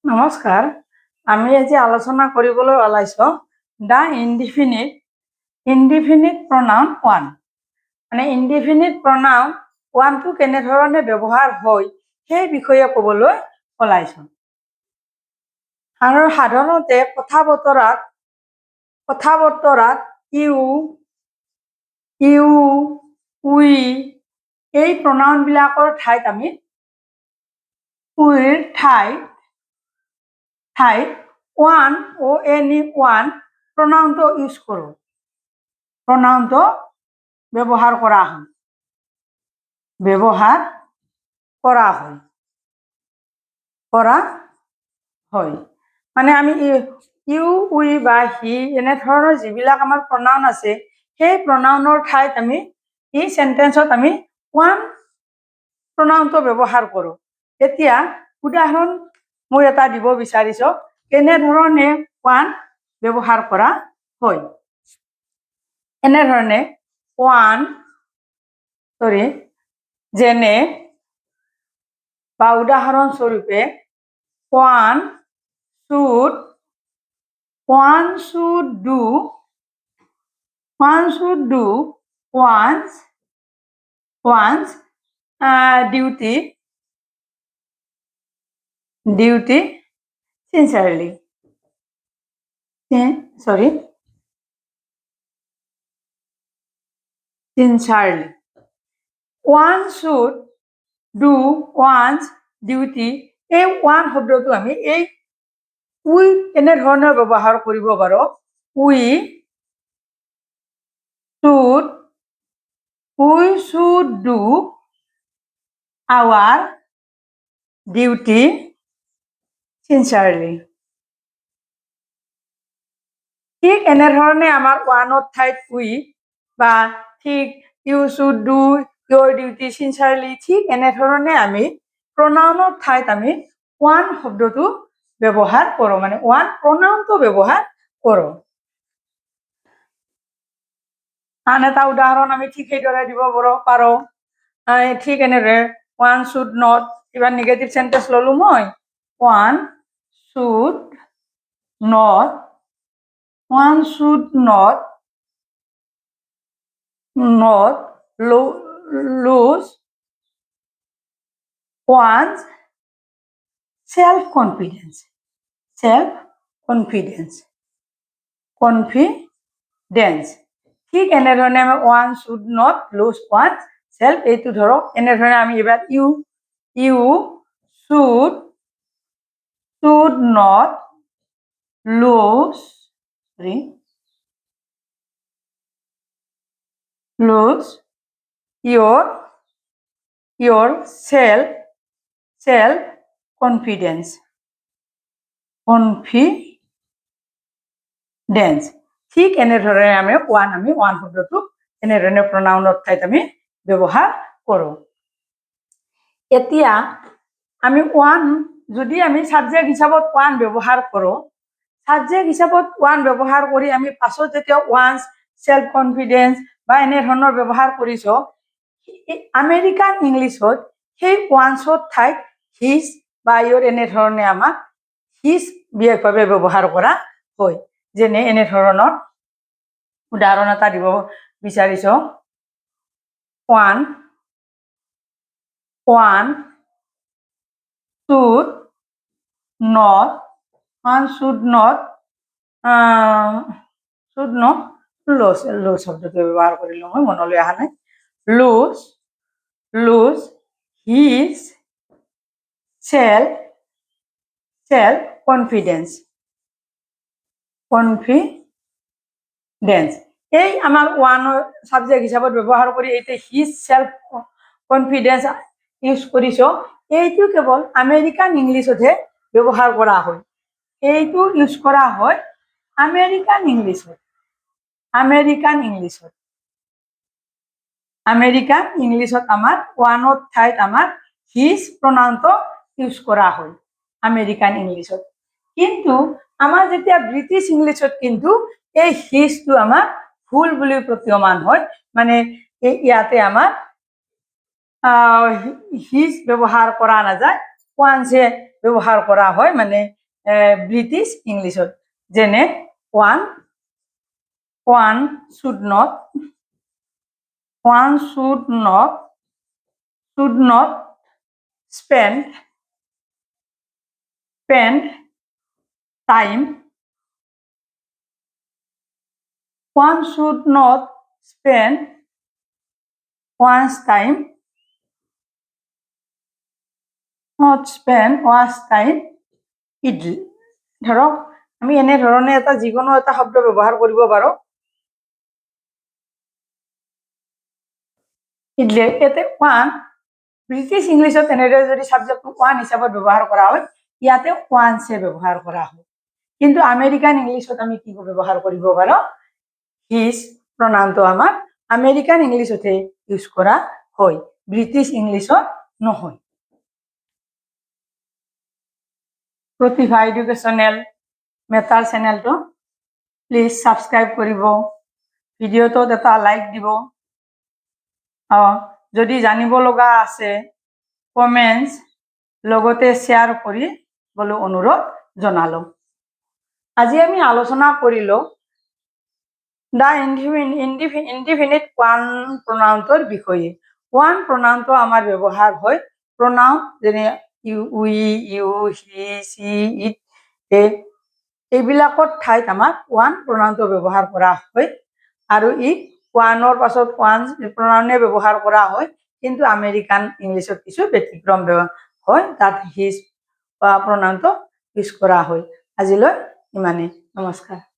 নমস্কাৰ। আমি আজি আলোচনা কৰিবলৈ ওলাইছো দা ইনডিফিনিট প্ৰনাউন ওৱান। মানে ইনডিফিনিট প্ৰনাউন ওৱানটো কেনেধৰণে ব্যৱহাৰ হয় সেই বিষয়ে ক'বলৈ ওলাইছো। আৰু সাধাৰণতে কথা বতৰাত ইউ, উই এই প্ৰনাউনবিলাকৰ ঠাইত আমি উইৰ ঠাইত ওৱান ওৱান প্ৰনাউনটো ইউজ কৰোঁ। প্ৰনাউনটো ব্যৱহাৰ কৰা হয়। মানে আমি ইউ, উই বা হি এনেধৰণৰ যিবিলাক আমাৰ প্ৰনাউন আছে সেই প্ৰনাউনৰ ঠাইত আমি এই চেণ্টেন্সত আমি ওৱান প্ৰনাউনটো ব্যৱহাৰ কৰোঁ। এতিয়া উদাহৰণ মই এটা দিব বিচাৰিছো কেনেধৰণে ওৱান ব্যৱহাৰ কৰা হয়। এনেধৰণে যেনে বা উদাহৰণস্বৰূপে one should do one's duty sincerely. One should do one's duty. এই ওৱান শব্দটো আমি এই উই এনেধৰণে ব্যৱহাৰ কৰিব পাৰো। উই should do our duty sincerely. ঠিক এনেধৰণে আমাৰ ওৱানৰ ঠাইত উই বা ঠিক you should do your duty sincerely, ঠিক এনেধৰণে আমি প্ৰনাউনৰ ঠাইত আমি ওৱান শব্দটো ব্যৱহাৰ কৰোঁ, মানে ওৱান প্ৰনাউনটো ব্যৱহাৰ কৰোঁ। আন এটা উদাহৰণ আমি ঠিক সেইদৰে দিব পাৰোঁ। ঠিক এনেদৰে ওৱান শুড নট, কিবা নিগেটিভ চেণ্টেন্স ললো মই। One should not lose one's self-confidence. ঠিক এনেধৰণে আমি one should not lose one's self, এইটো ধৰক এনেধৰণে আমি এবাৰ you should not lose your self confidence. ঠিক এনেধৰণে আমি ওৱান শব্দটো এনেধৰণে প্ৰনাউনৰ ঠাইত আমি ব্যৱহাৰ কৰোঁ। এতিয়া আমি ওৱান যদি আমি ছাবজেক্ট হিচাপত ওৱান ব্যৱহাৰ কৰোঁ, ছাবজেক্ট হিচাপত ওৱান ব্যৱহাৰ কৰি আমি পাছত যেতিয়া ওৱানছ সেল্ফ কনফিডেন্স বা এনেধৰণৰ ব্যৱহাৰ কৰিছোঁ, আমেৰিকান ইংলিছত সেই ওৱানছৰ ঠাইত হিজ বা ইয়ৰ এনেধৰণে আমাক হিজ বিশেষভাৱে ব্যৱহাৰ কৰা হয়। যেনে এনেধৰণৰ উদাহৰণ এটা দিব বিচাৰিছো। ওৱান শুড নট লুজ শব্দটো ব্যৱহাৰ কৰিলো মই, মনলৈ অহা নাই। Loose his self confidence. এই আমাৰ ওৱানৰ সাবজেক্ট হিচাপত ব্যৱহাৰ কৰি এতিয়া হিজ সেল্ফ কনফিডেন্স ইউজ কৰিছো। এইটো কেৱল আমেৰিকান ইংলিছতহে ব্যৱহাৰ কৰা হয়। এইটো ইউজ কৰা হয় আমেৰিকান ইংলিছত আমাৰ ওৱানৰ ঠাইত আমাৰ হিজ প্ৰনাউনটো ইউজ কৰা হয় আমেৰিকান ইংলিছত। কিন্তু আমাৰ যেতিয়া ব্ৰিটিছ ইংলিছত কিন্তু এই হিজটো আমাৰ ভুল বুলি প্ৰতীয়মান হয়। মানে ইয়াতে আমাৰ হিজ ব্যৱহাৰ কৰা নাযায়, ওৱানছে ব্যৱহাৰ কৰা হয় মানে ব্ৰিটিছ ইংলিছত, যেনে one one should not spend time. One should not spend one's time idle. ধৰক আমি এনেধৰণে এটা যিকোনো এটা শব্দ ব্যৱহাৰ কৰিব পাৰোঁ। idle ইয়াতে ওৱান ব্ৰিটিছ ইংলিছত এনেদৰে যদি ছাবজেক্টটো ওৱান হিচাপত ব্যৱহাৰ কৰা হয়, ইয়াতে ওৱানছে ব্যৱহাৰ কৰা হয়। কিন্তু আমেৰিকান ইংলিছত আমি কি ব্যৱহাৰ কৰিব পাৰোঁ? হিজ প্ৰনাউনটো আমাৰ আমেৰিকান ইংলিছতহে ইউজ কৰা হয়, ব্ৰিটিছ ইংলিছত নহয়। প্ৰতিভা এডুকেশ্যনেল মেটাৰ চেনেলটো প্লিজ ছাবস্ক্ৰাইব কৰিব, ভিডিঅ'টোত এটা লাইক দিব। যদি জানিব লগা আছে কমেণ্টছ লগতে শ্বেয়াৰ কৰিবলৈ অনুৰোধ জনালোঁ। আজি আমি আলোচনা কৰিলোঁ দ্য ইনডিফিনিট ওৱান প্ৰনাউনটোৰ বিষয়ে। ওৱান প্ৰনাউনটো আমাৰ ব্যৱহাৰ হয় প্ৰনাউন যেনে উই, ইউ, হি, চি, ইট এইবিলাকৰ ঠাইত আমাৰ ওৱান প্ৰনাউনটো ব্যৱহাৰ কৰা হয় আৰু ই ওৱানৰ পাছত ওৱান প্ৰনাউনে ব্যৱহাৰ কৰা হয়, কিন্তু আমেৰিকান ইংলিছত কিছু ব্যতিক্ৰম হয়, তাত হিজ প্ৰনাউনটো ইউজ কৰা হয়। আজিলৈ ইমানেই, নমস্কাৰ।